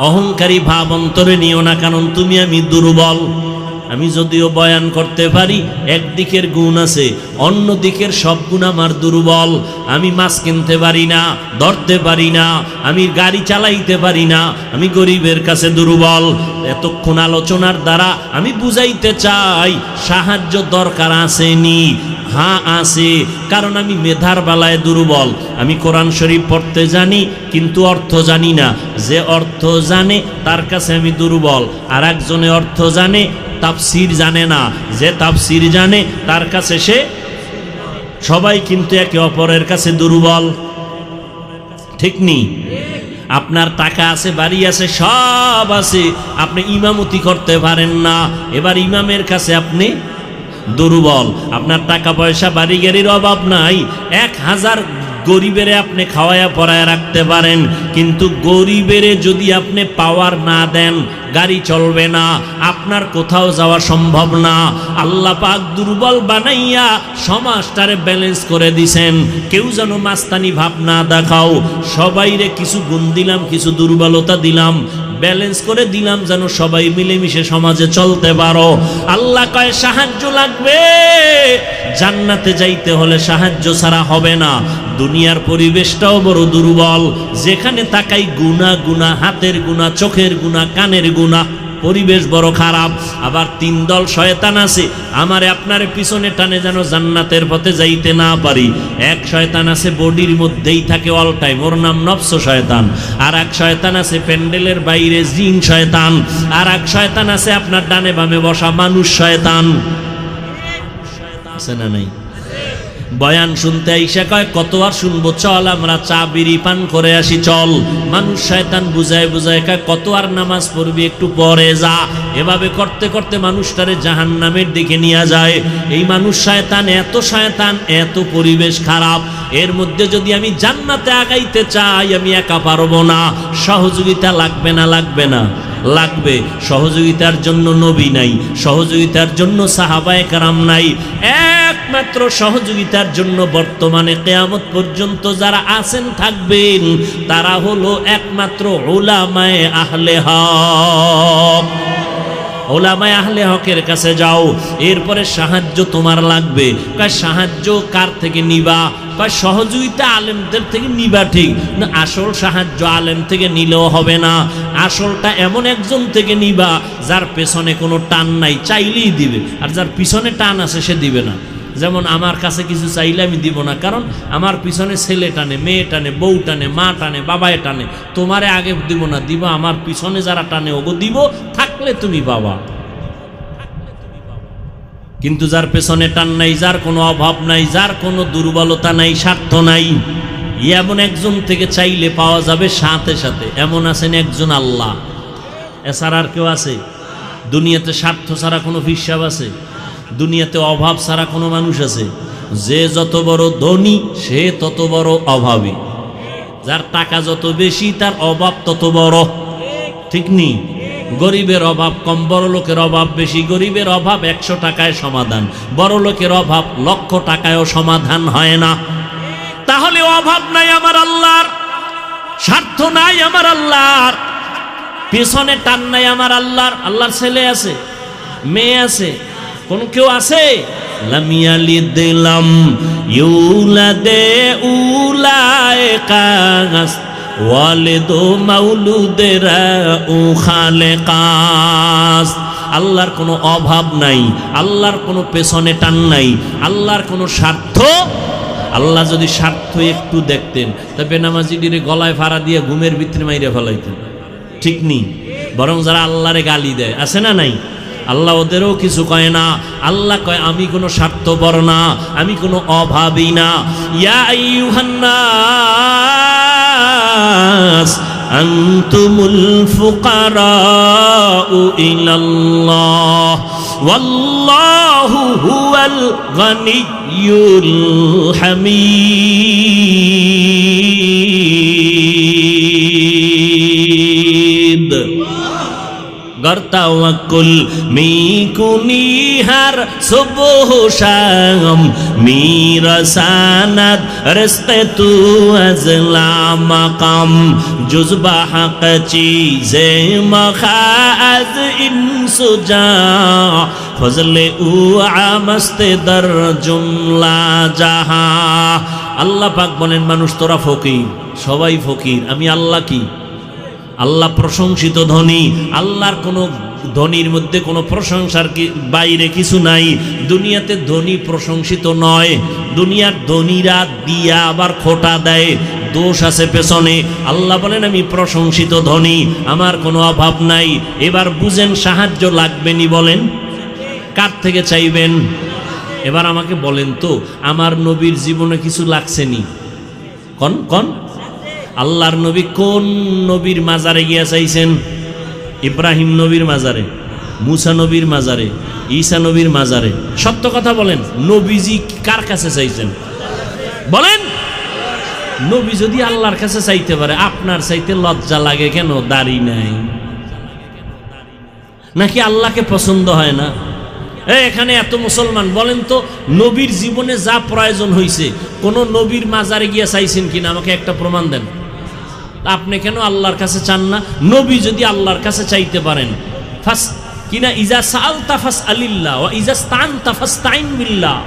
অহংকারী ভাব অন্তরে নিও না, কারণ তুমি আমি দুর্বল। আমি যদিও বয়ান করতে পারি, একদিকের গুণ আছে, অন্য দিকের সব গুণ আমার দুর্বল। আমি মাছ কিনতে পারি না, ধরতে পারি না, আমি গাড়ি চালাইতে পারি না, আমি গরিবের কাছে দুর্বল। এতক্ষণ আলোচনার দ্বারা আমি বুঝাইতে চাই সাহায্য দরকার আসেনি, হ্যাঁ আছে, কারণ আমি মেধার বেলায় দুর্বল। আমি কোরআন শরীফ পড়তে জানি কিন্তু অর্থ জানি না। যে অর্থ জানে তার কাছে আমি দুর্বল, আর একজনে অর্থ জানে, তাফসির জানে না। যে তাফসির জানে তার কাছে সে, সবাই কিন্তু একে অপরের কাছে দুর্বল, ঠিক নেই? আপনার টাকা আছে, বাড়ি আছে, সব আছে, আপনি ইমামতি করতে পারেন না, এবার ইমামের কাছে আপনি দুর্বল। আপনার টাকা পয়সা বাড়ি গাড়ির অভাব নাই, 1000 গরিবেরে আপনি খাওয়ায়া পরায়া রাখতে পারেন, কিন্তু গরিবেরে যদি আপনি পাওয়ার না দেন, গাড়ি চলবে না, আপনার কোথাও যাওয়া সম্ভব না। আল্লাহ পাক দুর্বল বানাইয়া সমাজটারে ব্যালেন্স করে দিছেন। কেউ যেন মাস্তানি ভাব না দেখাও, সবাইরে কিছু গুণ দিলাম, কিছু দুর্বলতা দিলাম, ব্যালেন্স করে দিলাম, যেন সবাই মিলেমিশে সমাজে চলতে পারো। আল্লাহ কয় সাহায্য লাগবে, জান্নাতে যাইতে হলে সাহায্য ছাড়া হবে না। দুনিয়ার পরিবেশটাও বড় দুর্বল, যেখানে তাকাই গুনাহ গুনাহ, হাতের গুনাহ, চোখের গুনাহ, কানের গুনাহ, পরিবেশ বড় খারাপ। আবার 3 দল শয়তান আছে আমারে আপনারে পিছনে টানে যেন জান্নাতের পথে যাইতে না পারি। এক শয়তান আছে বডির মধ্যেই থাকে অল টাইম, ওর নাম নফস শয়তান। আর এক শয়তান আছে প্যান্ডেলের বাইরে, জিন শয়তান। আর এক শয়তান আছে আপনার ডানে বামে বসা মানুষ শয়তান। আছে না নাই? বয়ান শুনতে আইসা কয় কত আর শুনবো, চল আমরা চা বিড়ি পান করে আসি, চল। মানুষ শয়তান বুঝায় বুঝায় কয় কত আর নামাজ পড়বি, একটু পরে যা। এভাবে করতে করতে মানুষটারে জাহান্নামের দিকে নিয়ে যায়। এই মানুষ শয়তান, এত শয়তান, এত পরিবেশ খারাপ, এর মধ্যে যদি আমি জান্নাতে আগাইতে চাই, আমি একা পারবো না, সহযোগিতা লাগবে না? লাগবে না? লাগবে। সহযোগিতার জন্য নবী নাই, সহযোগিতার জন্য সাহাবায়ে কেরাম নাই, একমাত্র সহযোগিতার জন্য বর্তমানে কিয়ামত পর্যন্ত যারা আছেন থাকবেন, তারা হলো একমাত্র উলামায়ে আহলে হক। উলামায়ে আহলে হকের কাছে যাও, এরপরে সাহায্য তোমার লাগবে। কয় সাহায্য কার থেকে নিবা? কয় সহযোগিতা আলেমদের থেকে নিবা, ঠিক না? আসল সাহায্য আলেম থেকে নিলেও হবে না, আসলটা এমন একজন থেকে নিবা যার পেছনে কোনো টান নাই, চাইলেই দিবে। আর যার পিছনে টান আছে সে দিবে না। যেমন আমার কাছে কিছু চাইলে আমি দিব না, কারণ আমার পিছনে ছেলে টানে, মেয়ে টানে, বউ টানে, মা টানে, বাবায় টানে। তোমারে আগে দিব না, দিব আমার পিছনে যারা টানে ওগো দিব, থাকলে তুমি বাবা। কিন্তু যার পেছনে টান নাই, যার কোনো অভাব নাই, যার কোনো দুর্বলতা নাই, স্বার্থ নাই, এমন একজন থেকে চাইলে পাওয়া যাবে সাথে সাথে। এমন আছেন একজন আল্লাহ, এছাড়া আর কেউ আছে? দুনিয়াতে স্বার্থ ছাড়া কোনো হিসাব আছে? দুনিয়াতে অভাব ছাড়া কোনো মানুষ আছে? যে যত বড় ধনী সে তত বড় অভাবী, যার টাকা যত বেশি তার অভাব তত বড়, ঠিক নেই? গরিবের অভাব কম, বড় লোকের অভাব বেশি। গরিবের অভাব 100 টাকায় সমাধান, বড় লোকের অভাব 1,00,000 টাকায়ও সমাধান হয় না। তাহলে অভাব নাই আমার আল্লাহর, স্বার্থ নাই আমার আল্লাহর, পেছনে টান নাই আমার আল্লাহর। আল্লাহর ছেলে আছে, মেয়ে আছে, কোন কেউ আছে? লাম ইয়ালিদ লাম ইউলাদে উলাইকাস ওয়ালিদু মাউলুদেরা উ খালেকাস। আল্লাহর কোনো অভাব নাই, আল্লাহর কোনো পেছনে টান নাই, আল্লাহর কোনো স্বার্থ। আল্লাহ যদি স্বার্থ একটু দেখতেন, তবে নামাজিদের গলায় ফাড়া দিয়ে ঘুমের ভিতরে মাইরে ফেলাইতেন, ঠিক নেই? বরং যারা আল্লাহরে গালি দেয়, আছে না নাই? আল্লাহ ওদেরও কিছু কয় না। আল্লাহ কয় আমি কোনো স্বার্থপর না, আমি কোনো অভাবী না। ইয়া আইয়ুহান নাস আনতুমুল ফুকারাউ ইলাল্লাহ ওয়াল্লাহু হুয়াল গানিয়্যুল হামিদ। गर तवक्कुल मी कुनी हर सुबह शाम मेरा सानद रिस्क़े तू अज़ला मकाम जुज़्बा हक़ चीज़े मखाज़ इंसुजा फज़ले उ आमस्ते दर जुमला जहा। আল্লাহ পাক বলেন মানুষ তোরা ফকির, সবাই ফকির, আমি আল্লাহ কি? আল্লাহ প্রশংসিত ধনী। আল্লাহর কোনো ধনীর মধ্যে কোনো প্রশংসার বাইরে কিছু নাই। দুনিয়াতে ধনী প্রশংসিত নয়, দুনিয়ার ধনীরা দিয়া আবার খোটা দেয়, দোষ আছে পেছনে। আল্লাহ বলেন আমি প্রশংসিত ধনী, আমার কোনো অভাব নাই। এবার বুঝেন সাহায্য লাগবেনি, বলেন কার থেকে চাইবেন? এবার আমাকে বলেন তো আমার নবীর জীবনে কিছু লাগছেনি? কোন কোন আল্লাহর নবী কোন নবীর মাজারে গিয়া চাইছেন? ইব্রাহিম নবীর মাজারে, মুসা নবীর মাজারে, ঈসা নবীর মাজারে। সত্য কথা বলেন, নবীজি কার কাছে চাইছেন? বলেন। নবী যদি আল্লাহর কাছে চাইতে পারে, আপনার চাইতে লজ্জা লাগে কেন? দাড়ি নাই নাকি আল্লাহকে পছন্দ হয় না? এখানে এত মুসলমান, বলেন তো নবীর জীবনে যা প্রয়োজন হয়েছে কোন নবীর মাজারে গিয়া চাইছেন কিনা? আমাকে একটা প্রমাণ দেন। আপনি কেন আল্লাহর কাছে চান না? নবী যদি আল্লাহর কাছে চাইতে পারেন, ফাস কিনা ইজা সাআলতা ফাসআলিল্লাহ ওয়া ইজা ইসতাআনতা ফাসতাইন বিল্লাহ।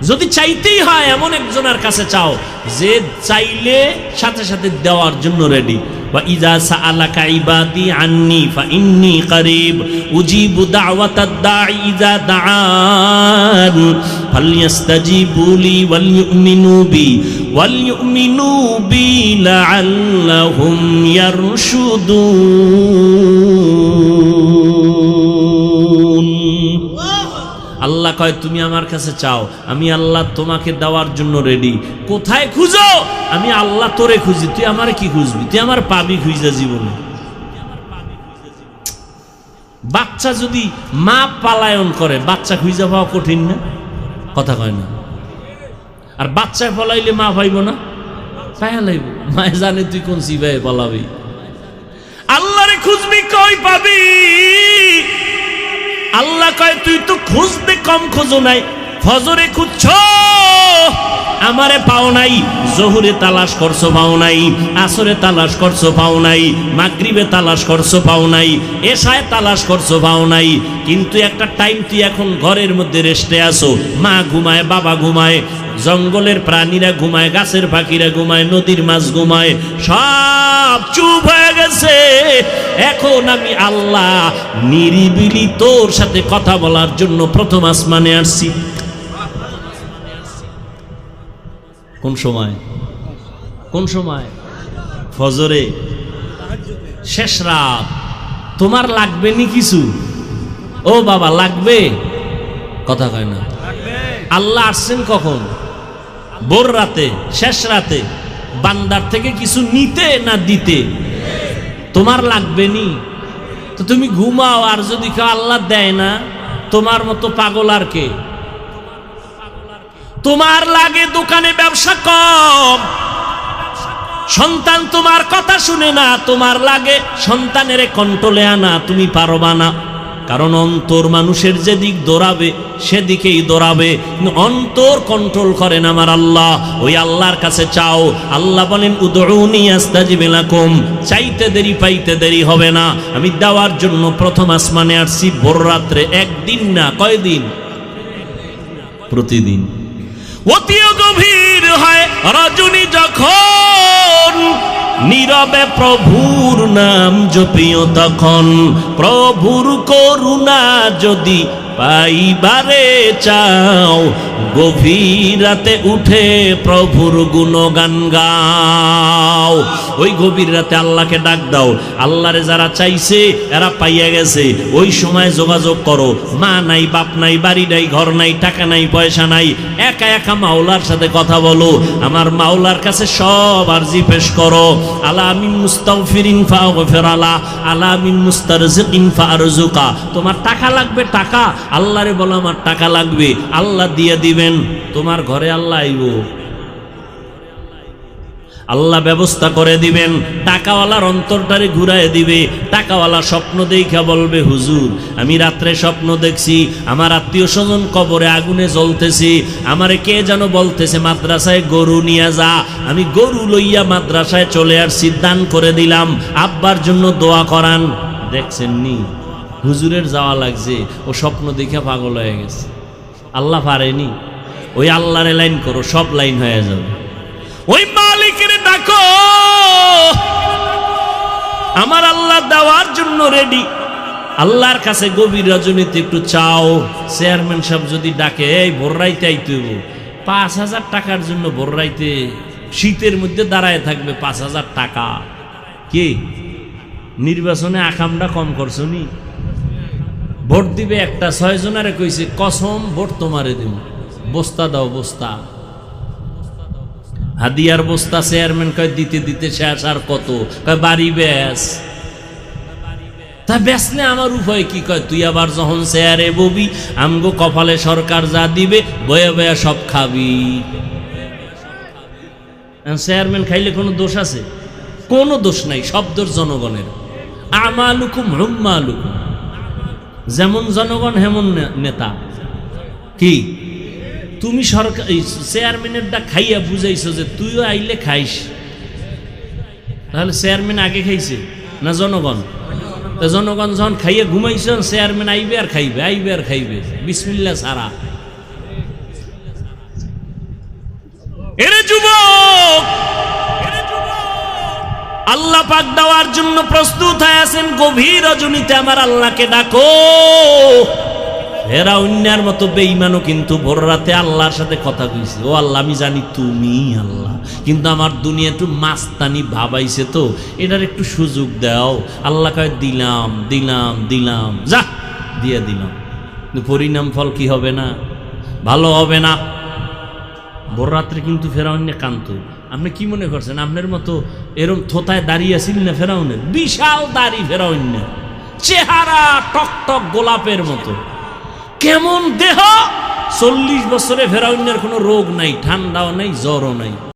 যদি চাইতেই হয় এমন একজনের কাছে চাও যে চাইলে সাথে সাথে দেওয়ার জন্য রেডি। ওয়া ইজা সাআলাকা ইবাদি আন্নী ফাইন্নী করিব উজিবু দাওয়াতাদ দাঈ ইজা দাআন ফালইস্তাজিবু লি ওয়াল ইউমিনু বি লাআল্লাহুম ইয়ারশুদুন। আল্লাহ কয় তুমি আমার কাছে চাও, আমি আল্লাহ তোমাকে দেওয়ার জন্য রেডি। কোথায় খুঁজো? আমি আল্লাহ তোরে খুঁজি, তুই আমার কি খুঁজবি? তুই আমার পাবি খুঁজা জীবনে। বাচ্চা যদি মা পালায়ন করে, বাচ্চা খুঁজা পাওয়া কঠিন না? কথা কয় না? আর বাচ্চায় পলাইলে মা পাইব না? পায়া লাইব। মায়ে জানে তুই কোন সিবাই পালাবি। আল্লাহরে খুঁজবি, কই পাবি? আল্লাহ কয় তুই তো খুঁজতে কম খোঁজো নাই, ফজরে খুঁজছো আমারে পাও নাই, জোহরে তালাশ করছো পাও নাই, আসরে তালাশ করছো পাও নাই, মাগরিবে তালাশ করছো পাও নাই, এশায় তালাশ করছো পাও নাই। কিন্তু একটা টাইম তুই এখন ঘরের মধ্যে রেস্টে আসো, মা ঘুমায়, বাবা ঘুমায়, জঙ্গলের প্রাণীরা ঘুমায়, গাছের পাখিরা ঘুমায়, নদীর মাছ ঘুমায়, সব চুপ হয়ে গেছে। এখন আমি আল্লাহ নিরিবিলি তোর সাথে কথা বলার জন্য প্রথম আসমানে আসছি। কোন সময়? কোন সময়? ফজরে, শেষ রাত। তোমার লাগবে নি কিছু? ও বাবা লাগবে? কথা কয় না। আল্লাহ আসছেন কখন? ভোর রাতে, শেষ রাতে। বান্দার থেকে কিছু নিতে না দিতে? তোমার লাগবে নি তো তুমি ঘুমাও। আর যদি কেউ আল্লাহ দেয় না, তোমার মতো পাগল আর কে? তোমার লাগে দোকানে ব্যবসা কম, সন্তান তোমার কথা শুনে না, তোমার লাগে সন্তানের কন্ট্রোলে আনা, তুমি পারবা না। কারণ অন্তর মানুষের যেদিক দৌড়াবে সেদিকেই দৌড়াবে, অন্তর কন্ট্রোল করেন আমার আল্লাহ। ওই আল্লাহর কাছে চাও। আল্লাহ বলেন উদউনি আস্তাজিব লাকুম, চাইতে দেরি পাইতে দেরি হবে না। আমি দেওয়ার জন্য প্রথম আসমানে আসছি ভোর রাত্রে। একদিন না, কয়দিন? প্রতিদিন। অতিও গভীর হয় রজনী যখন, নীরবে প্রভুর নাম জপিও তখন। প্রভুর করুণা যদি পাইবারে চাও, গভীর রাতে উঠে প্রভুর গুণগান গাও। ওই গভীর রাতে আল্লাহকে ডাক দাও। আল্লাহরে যারা চাইছে এরা পাইয়া গেছে, ওই সময় যোগাযোগ করো। মা নাই, বাপ নাই, বাড়ি নাই, ঘর নাই, টাকা নাই, পয়সা নাই, একা একা মাওলার সাথে কথা বলো। আমার মাওলার কাছে সব আরজি পেশ করো। আলা মিন মুস্তাগফিরিন ফাগফির আলা, আলা মিন মুস্তারজিকিন ফারজুকা। তোমার টাকা লাগবে, টাকা আল্লাহরে বলো আমার টাকা লাগবে, আল্লাহ দিয়ে দিবেন। তোমার ঘরে আল্লাহ আইব। আল্লাহ ব্যবস্থা করে দিবেন। টাকাওয়ালার অন্তরটারে ঘুরায় দিবে। টাকাওয়ালা স্বপ্ন দেখা বলবে, হুজুর আমি রাত্রে স্বপ্ন দেখছি আমার আত্মীয় স্বজন কবরে আগুনে জ্বলতেছি, আমারে কে যেন বলতেছে মাদ্রাসায় গরু নিয়ে যা। আমি গরু লইয়া মাদ্রাসায় চলে আসছি, দান করে দিলাম, আব্বার জন্য দোয়া করান। দেখছেন নি হুজুরের যাওয়া লাগছে, ও স্বপ্ন দেখে পাগল হয়ে গেছে। আল্লাহ পারেনি। ওই আল্লাহরে লাইন করো, সব লাইন হয়ে যাবে। ওই মালিকের ডাকো, আমার আল্লাহ দেওয়ার জন্য রেডি। আল্লাহর কাছে গভীর রজনীতে একটু চাও। চেয়ারম্যান সাহেব যদি ডাকে, এই ভোর রাইতে আইতে হইব, 5,000 টাকার জন্য ভোর রাইতে শীতের মধ্যে দাঁড়ায় থাকবে, 5,000 টাকা। কি নির্বাচনে আকামটা কম করছো নি? ভোট দিবে একটা, 6 জনারে কইছে কসম ভোট তোমারে দিব, বস্তা দাও বস্তা, হাদিয়ার বস্তা। চেয়ারম্যান কয় দিতে দিতে শেষ, আর কত? কয় বাড়ি বেশ। তা বেচলে আমার উপায় কি? কয় তুই আবার যখন চেয়ারে ববি, আমগো কপালে সরকার যা দিবে বয়ে বয়ে সব খাবি। চেয়ারম্যান খাইলে কোনো দোষ আছে? কোনো দোষ নাই, সব দোষ জনগণের। আমালুকুম হুম্মালুকুম, যেমন জনগণ হেমন নেতা। কি তুমি সরকার চেয়ারম্যানেরটা খাইয়া বুঝাইছো যে তুইও আইলে খাইস, তাহলে চেয়ারম্যান আগে খাইছে না জনগণ? জনগণ যখন খাইয়া ঘুমাইছ, চেয়ারম্যান আইবে আর খাইবে, আইবে আর খাইবে, বিসমিল্লাহ ছাড়া। এরে যুবক, আল্লাহ পাক দেওয়ার জন্য প্রস্তুত হয়ে আছেন। গভীর রজনীতে আমার আল্লাহকে ডাকো। ফেরাউনের মতো বেঈমানও কিন্তু ভোর রাতে আল্লাহর সাথে কথা কইছে, ও আল্লাহ আমি জানি তুমি আল্লাহ, কিন্তু আমার দুনিয়া একটু মাস্তানি ভাবাইছে, তো এটার একটু সুযোগ দাও। আল্লাহ কয় দিলাম দিলাম দিলাম, যা দিয়ে দিলাম, কিন্তু পরিণাম ফল কি হবে না? ভালো হবে না। ভোর রাত্রে কিন্তু ফেরাউনে কান্ত। আপনি কি মনে করছেন আপনার মতো এরম থোতায় দাঁড়িয়ে ছিল না ফেরাউনের? বিশাল দাড়ি ফেরাউনের, চেহারা টকটক গোলাপের মতো, কেমন দেহ। 40 বছরে ফেরাউনের কোনো রোগ নাই, ঠান্ডাও নাই, জ্বরও নাই।